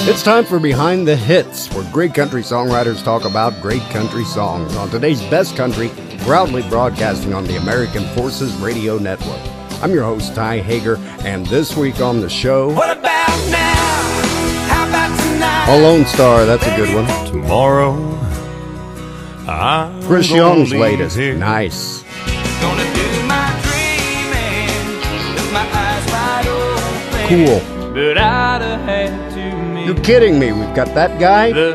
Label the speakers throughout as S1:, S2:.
S1: It's time for Behind the Hits, where great country songwriters talk about great country songs. On today's Best Country, proudly broadcasting on the American Forces Radio Network. I'm your host, Ty Hager, and this week on the show...
S2: What about now? How about tonight?
S1: A Lone Star, that's a good one.
S3: Tomorrow, I'm
S1: Chris Young's latest, Nice.
S2: Gonna do my dreaming with my eyes wide open.
S1: Cool.
S2: But I'd have had to miss
S1: You're kidding me, we've got that guy?
S2: the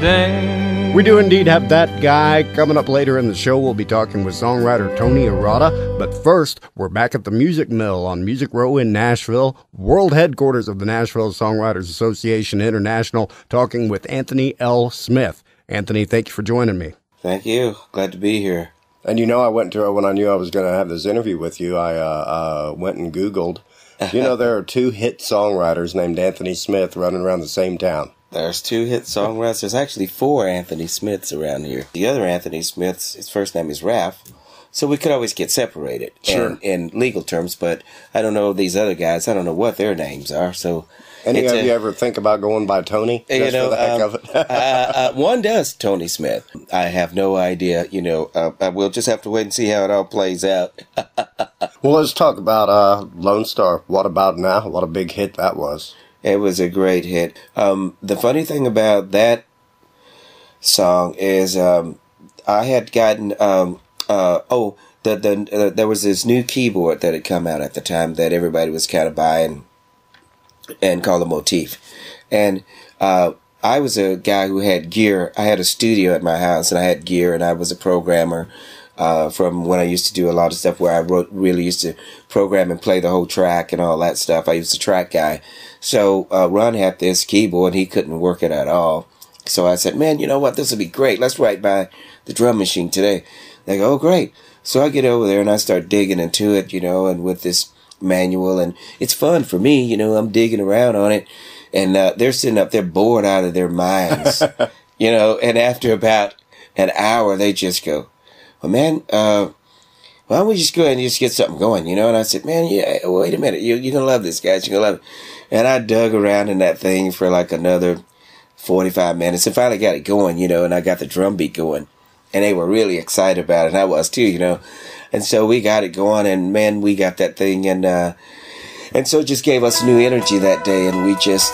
S2: day.
S1: We do indeed have that guy. Coming up later in the show, we'll be talking with songwriter Tony Arata. But first, we're back at the Music Mill on Music Row in Nashville, world headquarters of the Nashville Songwriters Association International, talking with Anthony L. Smith. Anthony, thank you for joining me.
S4: Thank you. Glad to be here.
S5: And you know, I went to, when I knew I was going to have this interview with you, I went and Googled. You know, there are two hit songwriters named Anthony Smith running around the same town.
S4: There's two hit songwriters. There's actually four Anthony Smiths around here. The other Anthony Smiths, his first name is Ralph, so we could always get separated in legal terms, but I don't know these other guys. I don't know what their names are, so...
S5: Any of you ever think about going by Tony?
S4: You know,
S5: for the heck of it?
S4: one does, Tony Smith. I have no idea, you know. We'll just have to wait and see how it all plays out.
S5: Well, let's talk about Lone Star. What About Now? What a big hit that was.
S4: It was a great hit. The funny thing about that song is I had gotten... there was this new keyboard that had come out at the time that everybody was kind of buying and called a Motif. And I was a guy who had gear. I had a studio at my house, and I had gear, and I was a programmer from when I used to do a lot of stuff where I really used to program and play the whole track and all that stuff. I was a track guy. So Ron had this keyboard. He couldn't work it at all. So I said, man, you know what? This would be great. Let's write by the drum machine today. They go, oh, great. So I get over there, and I start digging into it, you know, and with this manual, and it's fun for me, you know. I'm digging around on it, and they're sitting up there bored out of their minds, you know. And after about an hour, they just go, well, man, why don't we just go ahead and just get something going, you know? And I said, man, yeah, wait a minute, you're gonna love this, guys. You're gonna love it. And I dug around in that thing for like another 45 minutes and finally got it going, you know, and I got the drum beat going, and they were really excited about it, and I was too, you know. And so we got it going, and man, we got that thing, and so it just gave us new energy that day, and we just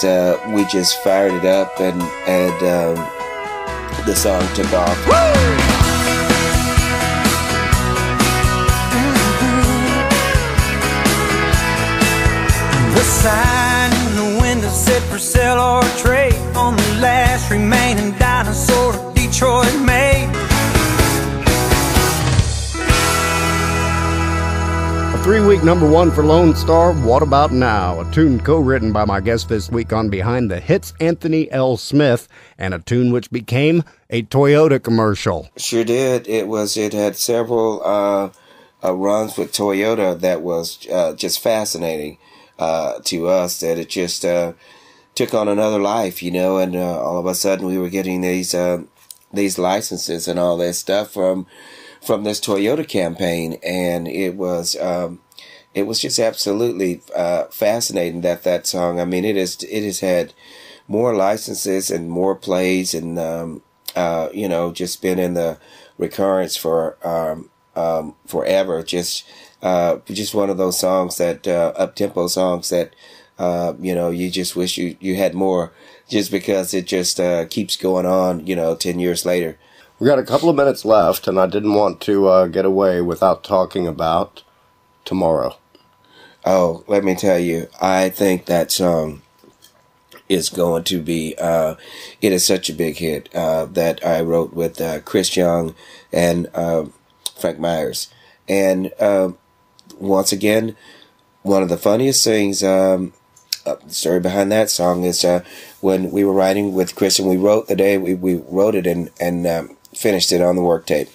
S4: fired it up, and the song took off.
S2: The sign in the window said for sale or trade on the last remaining dinosaur Detroit made.
S1: Three-week number one for Lone Star, What About Now? A tune co-written by my guest this week on Behind the Hits, Anthony L. Smith, and a tune which became a Toyota commercial.
S4: Sure did. It had several runs with Toyota that was just fascinating to us, that it just took on another life, you know, and all of a sudden we were getting these licenses and all that stuff from this Toyota campaign, and it was just absolutely fascinating that song. I mean, it has had more licenses and more plays, and you know, just been in the recurrence for forever. Just one of those songs that up-tempo songs that you know, you just wish you had more, just because it just keeps going on, you know, 10 years later.
S5: We got a couple of minutes left, and I didn't want to get away without talking about Tomorrow.
S4: Oh, let me tell you, I think that song is going to be, it is such a big hit that I wrote with Chris Young and Frank Myers. And once again, one of the funniest things, the story behind that song is when we were writing with Chris, and we wrote the day we wrote it and finished it on the work tape,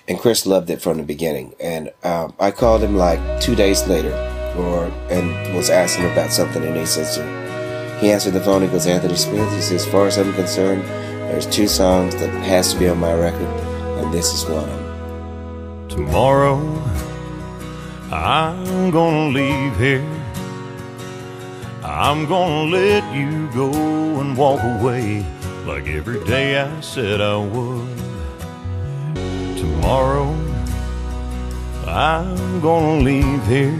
S4: and Chris loved it from the beginning. And I called him like 2 days later, and was asking about something, and he says, he answered the phone. He goes, Anthony Smith, he says, as far as I'm concerned, there's two songs that has to be on my record, and this is one of them.
S3: Tomorrow I'm gonna leave here, I'm gonna let you go and walk away like every day I said I would. Tomorrow I'm gonna leave here.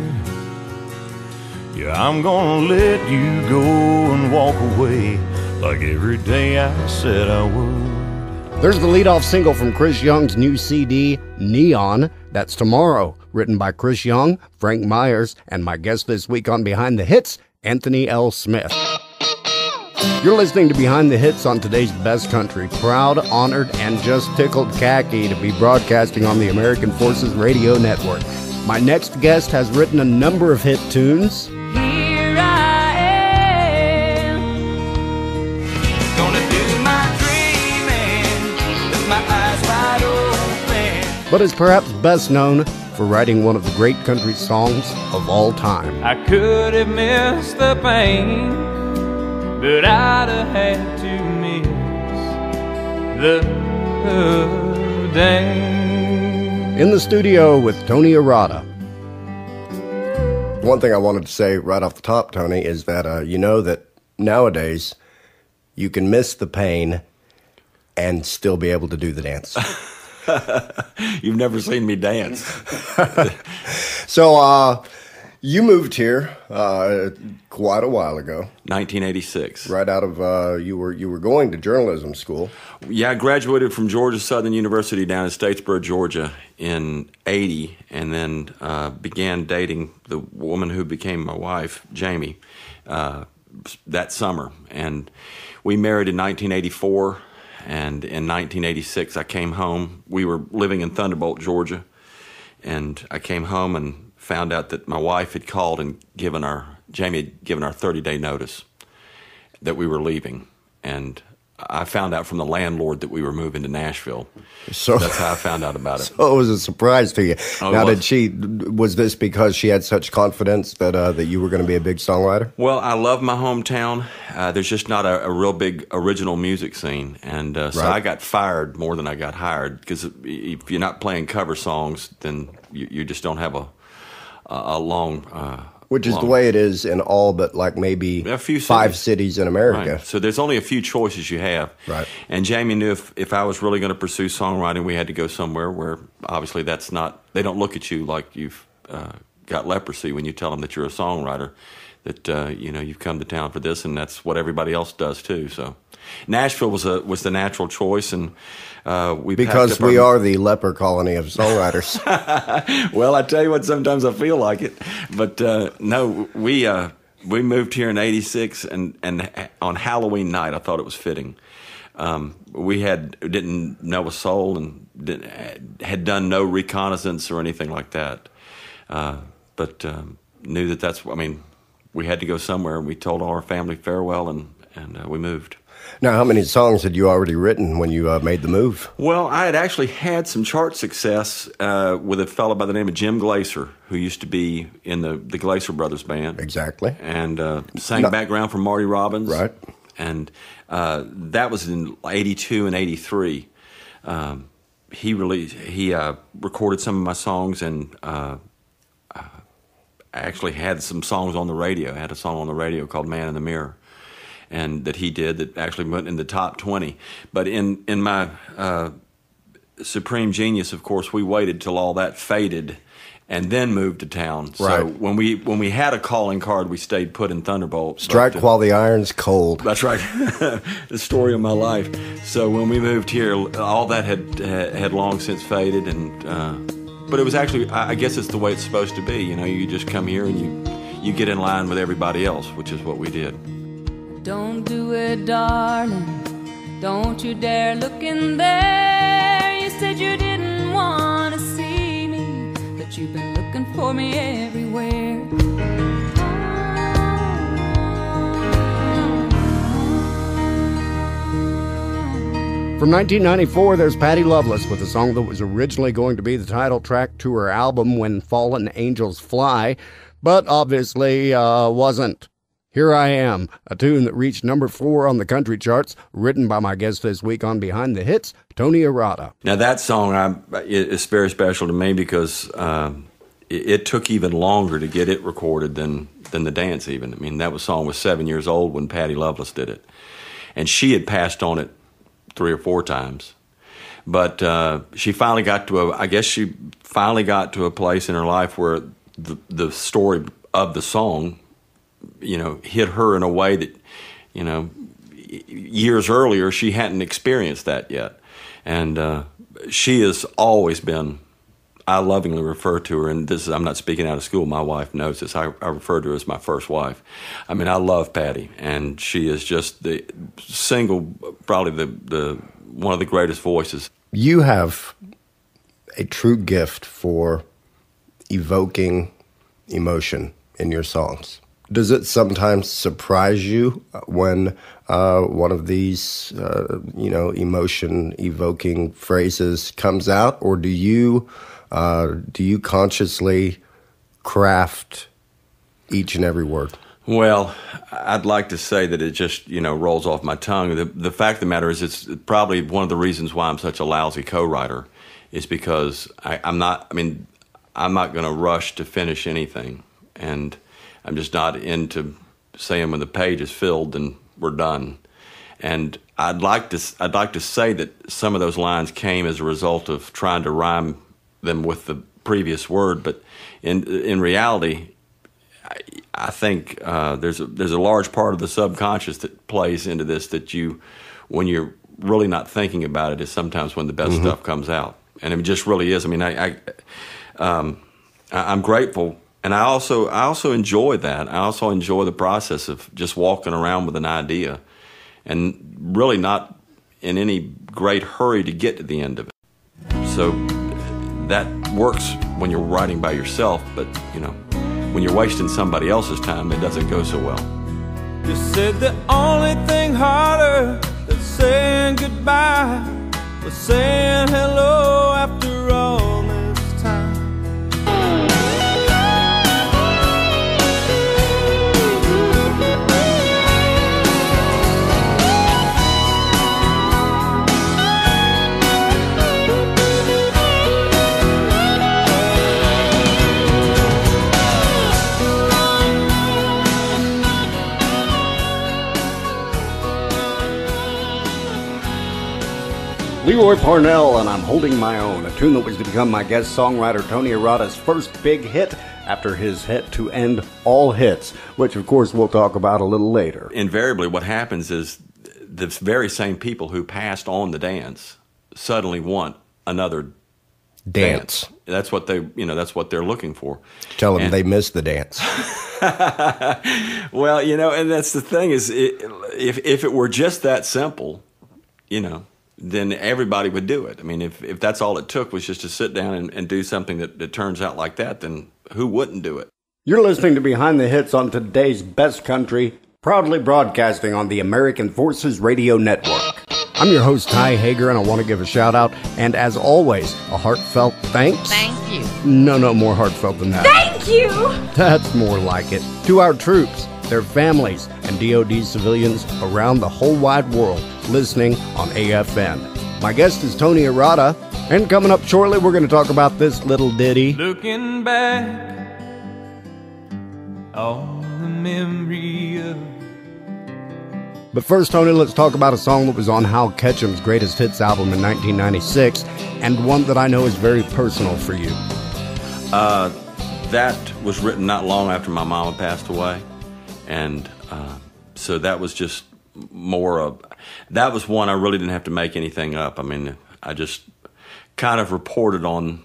S3: Yeah, I'm gonna let you go and walk away like every day I said I would.
S1: There's the leadoff single from Chris Young's new CD, Neon. That's Tomorrow, written by Chris Young, Frank Myers, and my guest this week on Behind the Hits, Anthony L. Smith. You're listening to Behind the Hits on today's Best Country. Proud, honored, and just tickled khaki to be broadcasting on the American Forces Radio Network. My next guest has written a number of hit tunes.
S2: Here I am, gonna do my dreaming with my eyes wide open.
S1: But is perhaps best known for writing one of the great country songs of all time.
S2: I could have missed the pain, but I'd have had to miss the day.
S1: In the studio with Tony Arata.
S5: One thing I wanted to say right off the top, Tony, is that you know that nowadays you can miss the pain and still be able to do the dance.
S6: You've never seen me dance.
S5: So, you moved here quite a while ago.
S6: 1986.
S5: Right out of you were going to journalism school.
S6: Yeah, I graduated from Georgia Southern University down in Statesboro, Georgia in '80, and then began dating the woman who became my wife, Jamie, that summer. And we married in 1984, and in 1986 I came home. We were living in Thunderbolt, Georgia, and I came home and found out that my wife had called and Jamie had given our 30-day notice that we were leaving. And I found out from the landlord that we were moving to Nashville. So that's how I found out about it.
S5: So it was a surprise to you.
S6: Oh,
S5: now, was this because she had such confidence that you were going to be a big songwriter?
S6: Well, I love my hometown. There's just not a real big original music scene. And so
S5: Right.
S6: I got fired more than I got hired, because if you're not playing cover songs, then you just don't have a long...
S5: Which is the way it is in all but like maybe
S6: a few
S5: 5 cities in America.
S6: Right. So there's only a few choices you have.
S5: Right.
S6: And Jamie knew if I was really going to pursue songwriting, we had to go somewhere where obviously they don't look at you like you've got leprosy when you tell them that you're a songwriter, that you've come to town for this, and that's what everybody else does too. So Nashville was the natural choice, and
S5: because we are the leper colony of songwriters.
S6: Well, I tell you what, sometimes I feel like it, but no, we moved here in '86, and on Halloween night, I thought it was fitting. We didn't know a soul and had done no reconnaissance or anything like that, but knew that's. I mean, we had to go somewhere, and we told all our family farewell, and we moved.
S5: Now, how many songs had you already written when you made the move?
S6: Well, I had actually had some chart success with a fellow by the name of Jim Glaser, who used to be in the Glaser Brothers band.
S5: Exactly.
S6: And sang background for Marty Robbins.
S5: Right.
S6: And that was in '82 and '83. He recorded some of my songs, and I actually had some songs on the radio. I had a song on the radio called Man in the Mirror, and that he did that actually went in the top 20. But in my supreme genius, of course, we waited till all that faded and then moved to town. So
S5: right.
S6: when we had a calling card, we stayed put in Thunderbolt.
S5: Strike while the iron's cold.
S6: That's right. The story of my life. So when we moved here, all that had long since faded, but it was actually, I guess it's the way it's supposed to be. You just come here and you get in line with everybody else, which is what we did.
S7: Don't do it, darling. Don't you dare look in there. You said you didn't want to see me, but you've been looking for me everywhere.
S1: From 1994, there's Patty Loveless with a song that was originally going to be the title track to her album When Fallen Angels Fly, but obviously wasn't. Here I Am, a tune that reached number 4 on the country charts, written by my guest this week on Behind the Hits, Tony Arata.
S6: Now that song is very special to me because it took even longer to get it recorded than than the dance even. I mean, that song was 7 years old when Patti Loveless did it. And she had passed on it 3 or 4 times. But she finally got to a place in her life where the story of the song, hit her in a way that, years earlier she hadn't experienced that yet. And she has always been, I lovingly refer to her, and I'm not speaking out of school, my wife knows this, I refer to her as my first wife. I mean, I love Patti, and she is just the probably the one of the greatest voices.
S5: You have a true gift for evoking emotion in your songs. Does it sometimes surprise you when one of these, emotion-evoking phrases comes out, or do you consciously craft each and every word?
S6: Well, I'd like to say that it just, rolls off my tongue. The fact of the matter is, it's probably one of the reasons why I'm such a lousy co-writer, is because I'm not going to rush to finish anything, and I'm just not into saying when the page is filled and we're done. And I'd like to say that some of those lines came as a result of trying to rhyme them with the previous word, but in reality, I think there's a large part of the subconscious that plays into this, that when you're really not thinking about it, is sometimes when the best stuff comes out, and it just really is. I mean, I'm grateful, and I also enjoy that. I also enjoy the process of just walking around with an idea, and really not in any great hurry to get to the end of it. So that works when you're writing by yourself, but when you're wasting somebody else's time, it doesn't go so well.
S2: You said the only thing harder than saying goodbye was saying hello after all this time.
S1: Leroy Parnell and I'm Holding My Own, a tune that was to become my guest songwriter Tony Arata's first big hit after his hit to end all hits, which of course we'll talk about a little later.
S6: Invariably what happens is the very same people who passed on the dance suddenly want another dance. That's what that's what they're looking for.
S5: Tell them they missed the dance.
S6: Well, and that's the thing is, if it were just that simple, then everybody would do it. I mean, if that's all it took was just to sit down and do something that turns out like that, then who wouldn't do it?
S1: You're listening to Behind the Hits on today's Best Country, proudly broadcasting on the American Forces Radio Network. I'm your host, Ty Hager, and I want to give a shout out, and as always, a heartfelt thanks.
S8: Thank you.
S1: No more heartfelt than that.
S8: Thank you!
S1: That's more like it. To our troops, their families, and DoD civilians around the whole wide world listening on AFN. My guest is Tony Arata, and coming up shortly, we're going to talk about this little ditty.
S2: Looking back on the memory of.
S1: But first, Tony, let's talk about a song that was on Hal Ketchum's Greatest Hits album in 1996, and one that I know is very personal for you.
S6: That was written not long after my mama passed away, and so that was just that was one I really didn't have to make anything up. I mean, I just kind of reported on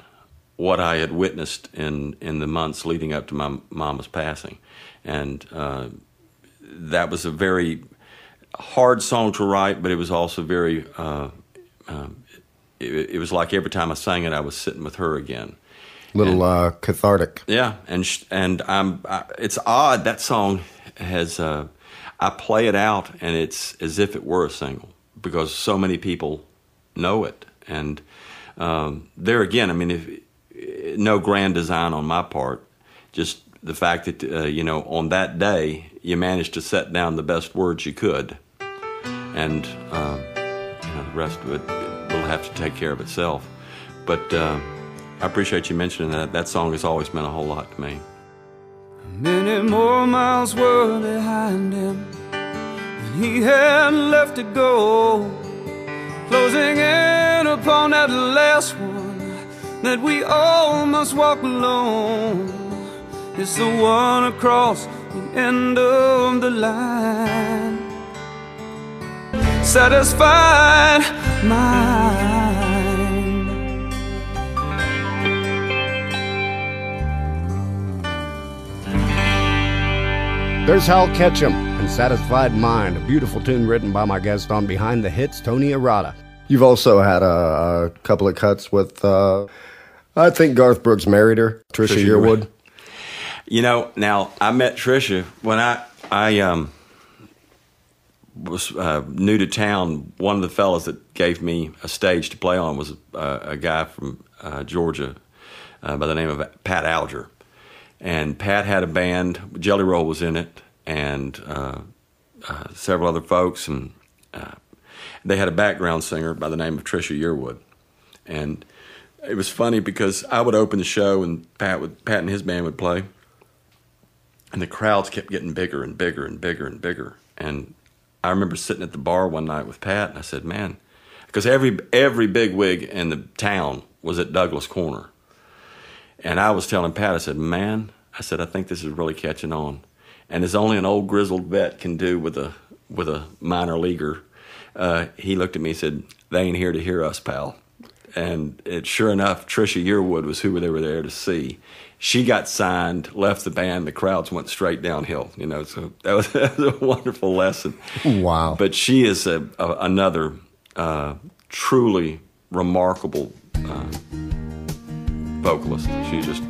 S6: what I had witnessed in the months leading up to my mama's passing, and that was a very hard song to write, but it was also very it was like every time I sang it, I was sitting with her again.
S5: Little cathartic.
S6: Yeah, and it's odd, that song has I play it out and it's as if it were a single because so many people know it, and there again, I mean, no grand design on my part, just the fact that on that day you managed to set down the best words you could, and the rest of it will have to take care of itself. But I appreciate you mentioning that. That song has always meant a whole lot to me.
S2: Many more miles were behind him, and he had left to go, closing in upon that last one that we all must walk alone. It's the one across the end of the line. Satisfied mind.
S1: There's Hal Ketchum and Satisfied Mind, a beautiful tune written by my guest on Behind the Hits, Tony Arata.
S5: You've also had a couple of cuts with, I think Garth Brooks married her, Trisha Yearwood.
S6: You know, now, I met Trisha when I was new to town. One of the fellas that gave me a stage to play on was a guy from Georgia by the name of Pat Alger. And Pat had a band, Jelly Roll was in it, and several other folks, and they had a background singer by the name of Trisha Yearwood. And it was funny because I would open the show and Pat and his band would play, and the crowds kept getting bigger and bigger and bigger and bigger. And I remember sitting at the bar one night with Pat, and I said, man, because every big wig in the town was at Douglas Corner. And I was telling Pat, I said, man, I think this is really catching on. And as only an old grizzled vet can do with a minor leaguer, he looked at me and said, they ain't here to hear us, pal. And sure enough, Trisha Yearwood was who they were there to see. She got signed, left the band, the crowds went straight downhill. You know, so that was a wonderful lesson.
S5: Wow.
S6: But she is another truly remarkable vocalist. She's just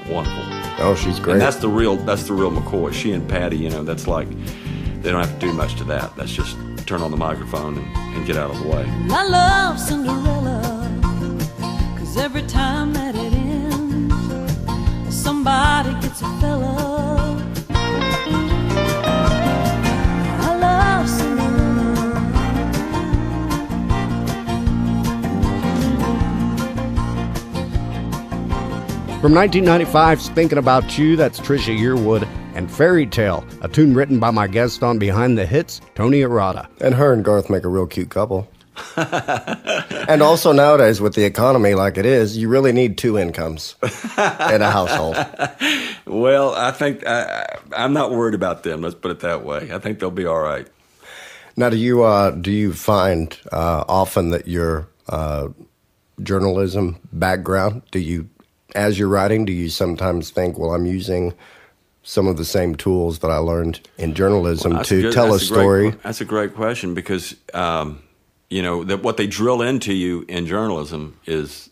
S6: wonderful.
S5: Oh, she's great.
S6: And that's the real McCoy. She and Patty, you know, that's like, they don't have to do much to that. That's just turn on the microphone and get out of the way.
S7: I love Cinderella, 'cause every time that it ends, somebody gets a fella. I love Cinderella.
S1: From 1995's Thinking About You, that's Trisha Yearwood, and Fairy Tale, a tune written by my guest on Behind the Hits, Tony Arata.
S5: And her and Garth make a real cute couple. And also nowadays, with the economy like it is, you really need two incomes in a household.
S6: Well, I think I'm not worried about them. Let's put it that way. I think they'll be all right.
S5: Now, do you find often that your journalism background, as you're writing, do you sometimes think, well, I'm using some of the same tools that I learned in journalism to tell a story?
S6: That's a great question because, you know, what they drill into you in journalism is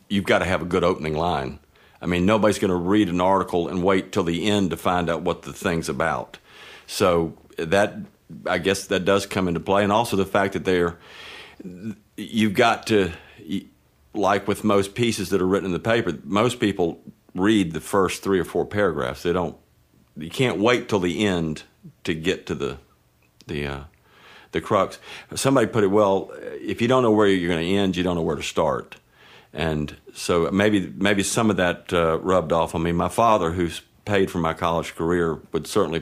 S6: you've got to have a good opening line. I mean, nobody's going to read an article and wait till the end to find out what the thing's about. So I guess that does come into play. And also the fact that you've got to, like with most pieces that are written in the paper, most people read the first 3 or 4 paragraphs. You can't wait till the end to get to the crux. Somebody put it well, if you don't know where you're going to end, you don't know where to start. And so maybe some of that rubbed off on me. My father, who's paid for my college career, would certainly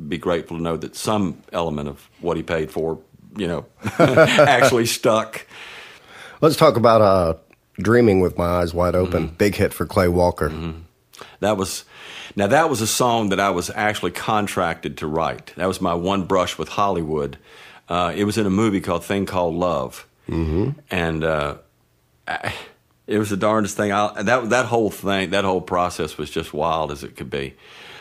S6: be grateful to know that some element of what he paid for, you know, actually stuck.
S5: Let's talk about Dreaming with My Eyes Wide Open. Mm-hmm. Big hit for Clay Walker.
S6: Mm-hmm. That was a song that I was actually contracted to write. That was my one brush with Hollywood. It was in a movie called Thing Called Love. Mm-hmm. And it was the darndest thing. That whole process was just wild as it could be.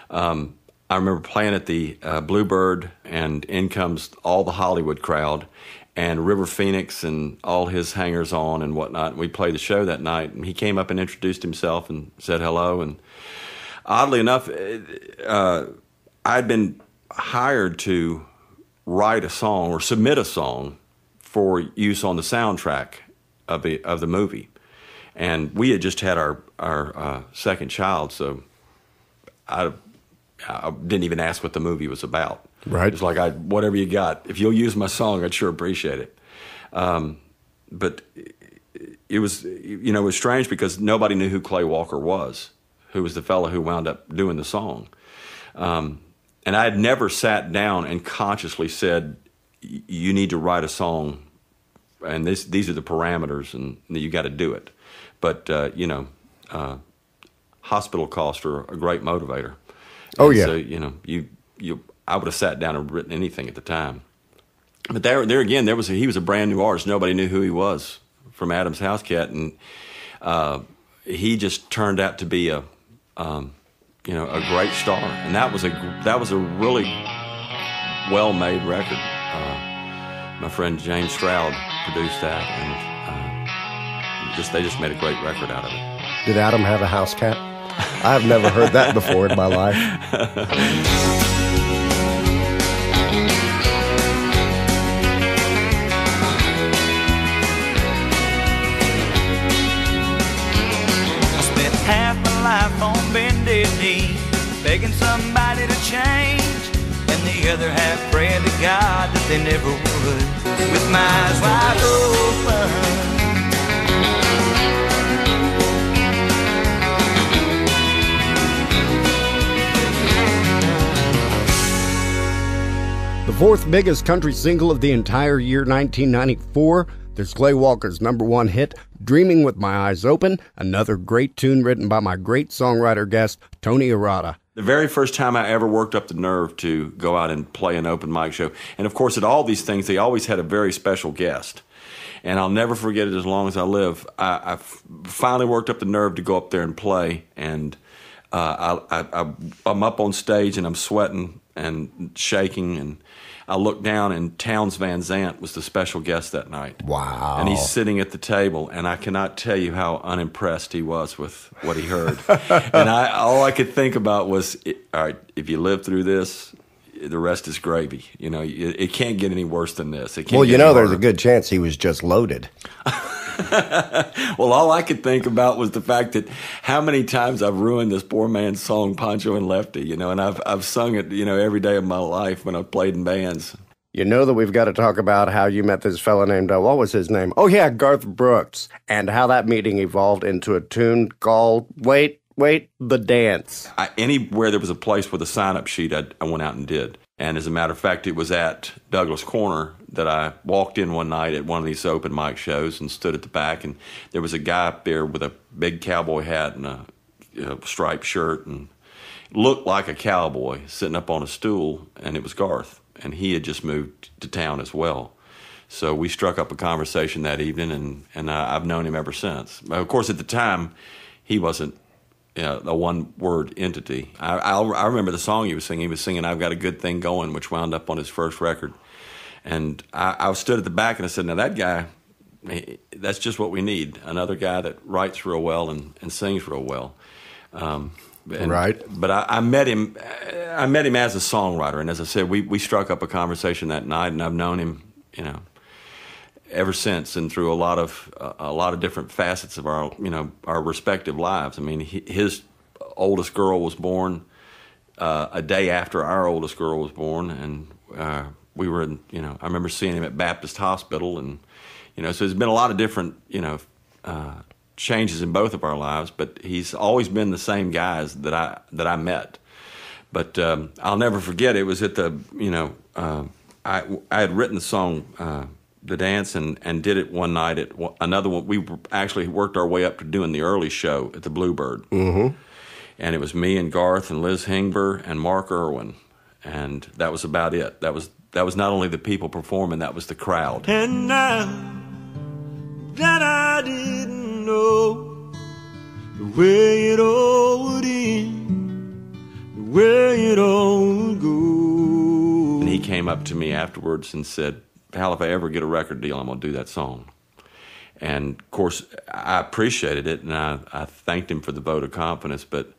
S6: I remember playing at the Bluebird, and in comes all the Hollywood crowd, and River Phoenix and all his hangers-on and whatnot. And we played the show that night, and he came up and introduced himself and said hello. And oddly enough, I'd been hired to write a song or submit a song for use on the soundtrack of the movie. And we had just had our second child, so I didn't even ask what the movie was about.
S5: Right.
S6: It's like, whatever you got. If you'll use my song, I'd sure appreciate it. But it was, it was strange because nobody knew who Clay Walker was, who was the fellow who wound up doing the song. And I had never sat down and consciously said, you need to write a song, and these are the parameters, and you got to do it. But, hospital costs are a great motivator.
S5: Oh,
S6: and
S5: yeah.
S6: So, I would have sat down and written anything at the time. But there again, he was a brand new artist. Nobody knew who he was from Adam's House Cat, and he just turned out to be a great star. And that was a really well-made record. My friend James Stroud produced that, and they just made a great record out of it.
S5: Did Adam have a house cat? I've never heard that before in my life.
S2: Half my life on bended knee, begging somebody to change, and the other half praying to God that they never would. With my eyes wide
S1: The fourth biggest country single of the entire year 1994, there's Clay Walker's #1 hit, Dreaming with My Eyes Open, another great tune written by my great songwriter guest, Tony Arata.
S6: The very first time I ever worked up the nerve to go out and play an open mic show, and of course at all these things, they always had a very special guest. And I'll never forget it as long as I live. I finally worked up the nerve to go up there and play, and I'm up on stage and I'm sweating and shaking, and I looked down, and Townes Van Zandt was the special guest that night.
S5: Wow.
S6: And he's sitting at the table, and I cannot tell you how unimpressed he was with what he heard. And all I could think about was, all right, if you live through this, the rest is gravy. It can't get any worse than this. It can't
S5: there's a good chance he was just loaded.
S6: Well, all I could think about was the fact that how many times I've ruined this poor man's song, Pancho and Lefty, and I've sung it, every day of my life when I've played in bands.
S1: You know that we've got to talk about how you met this fella named, what was his name? Oh, yeah, Garth Brooks, and how that meeting evolved into a tune called Wait, The Dance.
S6: Anywhere there was a place with a sign-up sheet, I went out and did. And as a matter of fact, it was at Douglas Corner that I walked in one night at one of these open mic shows and stood at the back, and there was a guy up there with a big cowboy hat and a striped shirt and looked like a cowboy sitting up on a stool, and it was Garth, and he had just moved to town as well. So we struck up a conversation that evening, and I've known him ever since. Of course, at the time, he wasn't a one-word entity. I remember the song he was singing. He was singing "I've Got a Good Thing Going," which wound up on his first record. And I stood at the back and I said, now that guy, that's just what we need. Another guy that writes real well and sings real well.
S5: Right.
S6: But I met him as a songwriter. And as I said, we struck up a conversation that night, and I've known him, ever since, and through a lot of different facets of our respective lives. I mean, his oldest girl was born a day after our oldest girl was born, and we were in, I remember seeing him at Baptist Hospital, and so there's been a lot of different changes in both of our lives, but he's always been the same guys that I met. But I'll never forget, it was at the I had written the song The Dance and did it one night at another one. We actually worked our way up to doing the early show at the Bluebird. Mm-hmm. And it was me and Garth and Liz Hingber and Mark Irwin. And that was about it. That was not only the people performing, that was the crowd.
S2: And now that I didn't know the way it all would end, the way it all would go.
S6: And he came up to me afterwards and said, "Pal, if I ever get a record deal, I'm going to do that song." And, of course, I appreciated it, and I thanked him for the vote of confidence, but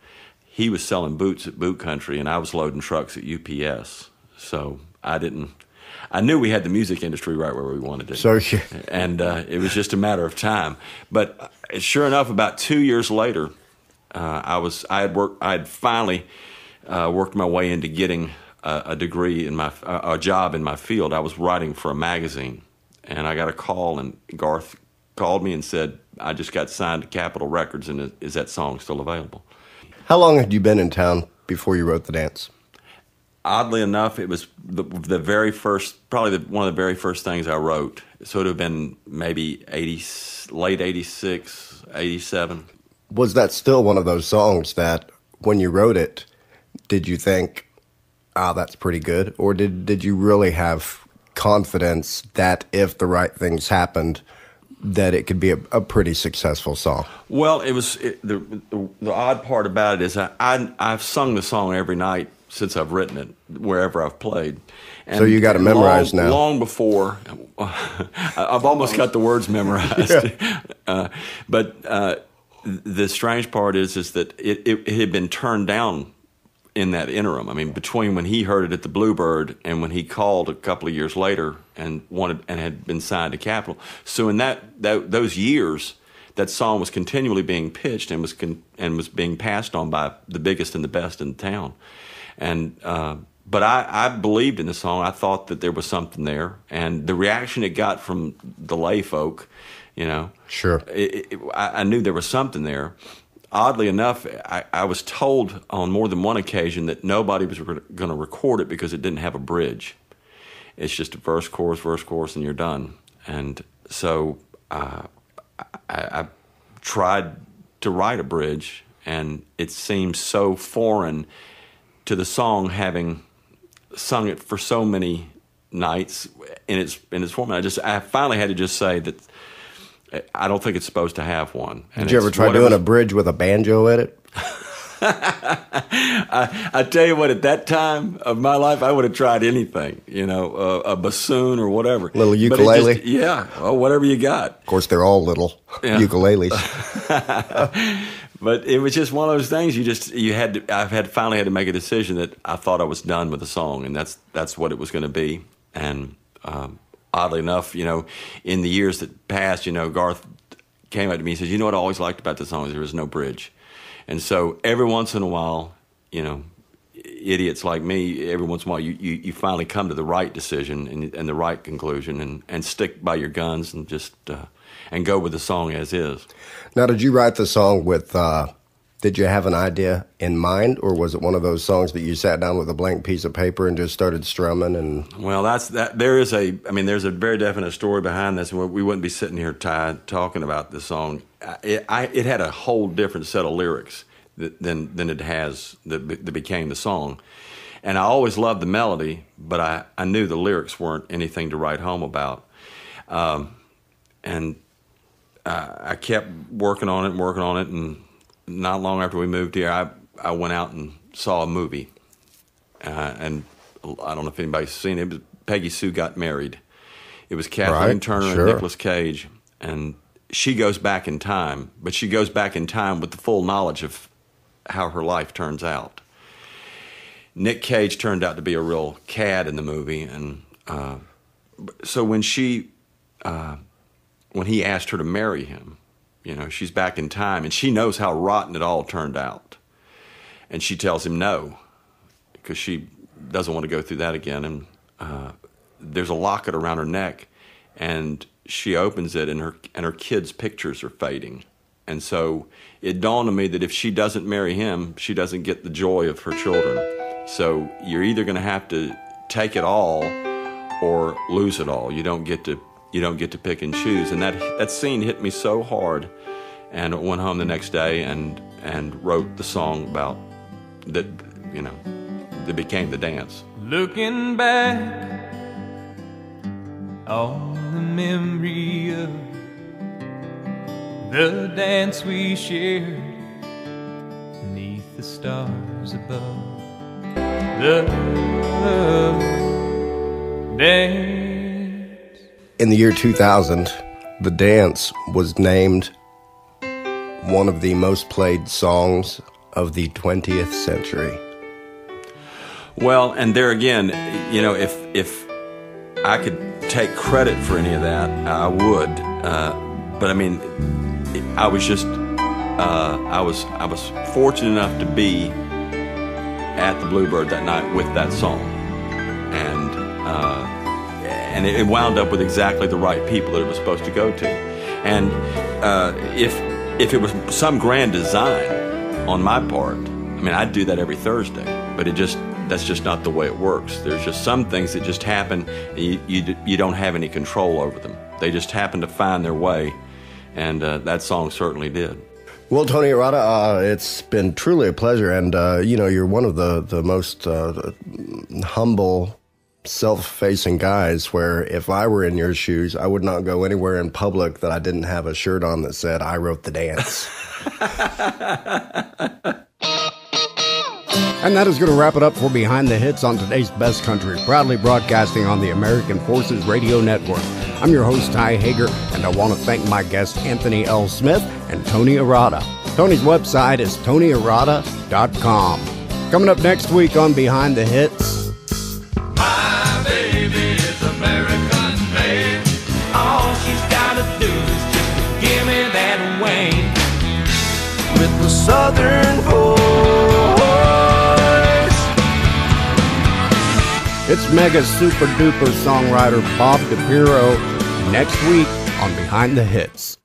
S6: he was selling boots at Boot Country, and I was loading trucks at UPS. So I knew we had the music industry right where we wanted it.
S5: So, yeah.
S6: And it was just a matter of time. But sure enough, about 2 years later, I had finally worked my way into getting a degree in a job in my field. I was writing for a magazine, and I got a call, and Garth called me and said, "I just got signed to Capitol Records, and is that song still available?"
S5: How long had you been in town before you wrote the dance?
S6: Oddly enough, it was the very first, probably one of the very first things I wrote. So it would have been maybe late 86, 87.
S5: Was that still one of those songs that when you wrote it, did you think, that's pretty good? Or did you really have confidence that if the right things happened, that it could be a pretty successful song?
S6: Well, the odd part about it is I've sung the song every night since I've written it, wherever I've played. And
S5: so you got it memorized now?
S6: Long before. I've almost got the words memorized. Yeah. But the strange part is that it had been turned down in that interim. I mean, between when he heard it at the Bluebird and when he called a couple of years later and had been signed to Capitol. So in those years, that song was continually being pitched and was being passed on by the biggest and the best in town. And but I believed in the song. I thought that there was something there, and the reaction it got from the lay folk,
S5: sure,
S6: I knew there was something there. Oddly enough, I was told on more than one occasion that nobody was going to record it because it didn't have a bridge. It's just a verse, chorus, and you're done. And so I tried to write a bridge, and it seemed so foreign to the song, having sung it for so many nights in its form. I finally had to just say that I don't think it's supposed to have one.
S5: Did you ever try doing a bridge with a banjo in it?
S6: I tell you what, at that time of my life, I would have tried anything, a bassoon or whatever.
S5: Little ukulele?
S6: Whatever you got.
S5: Of course, they're all little ukuleles.
S6: But it was just one of those things. Finally had to make a decision that I thought I was done with the song, and that's what it was going to be. And oddly enough, in the years that passed, Garth came up to me and said, "You know what I always liked about the song is there was no bridge." And so every once in a while, idiots like me, every once in a while you finally come to the right decision and the right conclusion and stick by your guns and just and go with the song as is.
S5: Now, did you write the song with, did you have an idea in mind, or was it one of those songs that you sat down with a blank piece of paper and just started strumming? And
S6: well, there's a very definite story behind this, and we wouldn't be sitting here talking about this song. It had a whole different set of lyrics than it has that became the song. And I always loved the melody, but I knew the lyrics weren't anything to write home about. And I kept working on it, and not long after we moved here, I went out and saw a movie. And I don't know if anybody's seen it. It was Peggy Sue Got Married. It was Kathleen Turner and Nicolas Cage. And she goes back in time, but she goes back in time with the full knowledge of how her life turns out. Nick Cage turned out to be a real cad in the movie. And so when he asked her to marry him, she's back in time, and she knows how rotten it all turned out. And she tells him no, because she doesn't want to go through that again. And there's a locket around her neck, and she opens it, and her kids' pictures are fading. And so it dawned on me that if she doesn't marry him, she doesn't get the joy of her children. So you're either going to have to take it all or lose it all. You don't get to pick and choose. And that scene hit me so hard, and I went home the next day and wrote the song about that, that became the dance.
S2: Looking back on the memory of the dance we shared beneath the stars above. The dance.
S5: In the year 2000, the dance was named one of the most played songs of the 20th century.
S6: Well, and there again, if I could take credit for any of that, I would. But I mean, I was just, I was fortunate enough to be at the Bluebird that night with that song, and it wound up with exactly the right people that it was supposed to go to. And if it was some grand design on my part, I mean, I'd do that every Thursday, but that's just not the way it works. There's just some things that just happen, and you don't have any control over them. They just happen to find their way, and that song certainly did.
S5: Well, Tony Arata, it's been truly a pleasure, and you're one of the most humble, self-facing guys where if I were in your shoes, I would not go anywhere in public that I didn't have a shirt on that said, "I wrote the dance."
S1: And that is going to wrap it up for Behind the Hits on today's Best Country, proudly broadcasting on the American Forces Radio Network. I'm your host, Ty Hager, and I want to thank my guests, Anthony L. Smith and Tony Arata. Tony's website is tonyarata.com. Coming up next week on Behind the Hits.
S2: My baby is American made. All she's got to do is just give me that wing. With the southern voice.
S1: It's mega super duper songwriter Bob DePiro next week on Behind the Hits.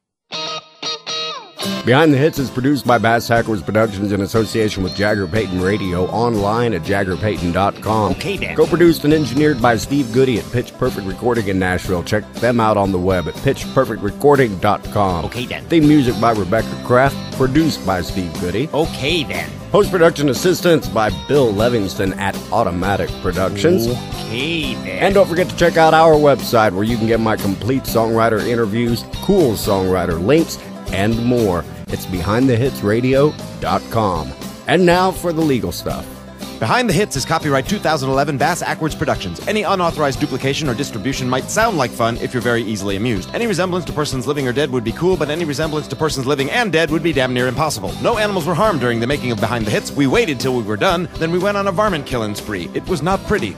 S1: Behind the Hits is produced by Bass Hackers Productions in association with Jagger Payton Radio, online at jaggerpayton.com.
S8: Okay, then.
S1: Co-produced and engineered by Steve Goodie at Pitch Perfect Recording in Nashville. Check them out on the web at pitchperfectrecording.com.
S8: Okay, then.
S1: Theme music by Rebecca Kraft, produced by Steve Goodie.
S8: Okay, then.
S1: Post-production assistance by Bill Levingston at Automatic Productions.
S8: Okay, then.
S1: And don't forget to check out our website where you can get my complete songwriter interviews, cool songwriter links, and more. It's BehindTheHitsRadio.com. And now for the legal stuff.
S9: Behind the Hits is copyright 2011 Bass Ackwards Productions. Any unauthorized duplication or distribution might sound like fun if you're very easily amused. Any resemblance to persons living or dead would be cool, but any resemblance to persons living and dead would be damn near impossible. No animals were harmed during the making of Behind the Hits. We waited till we were done, then we went on a varmint killing spree. It was not pretty.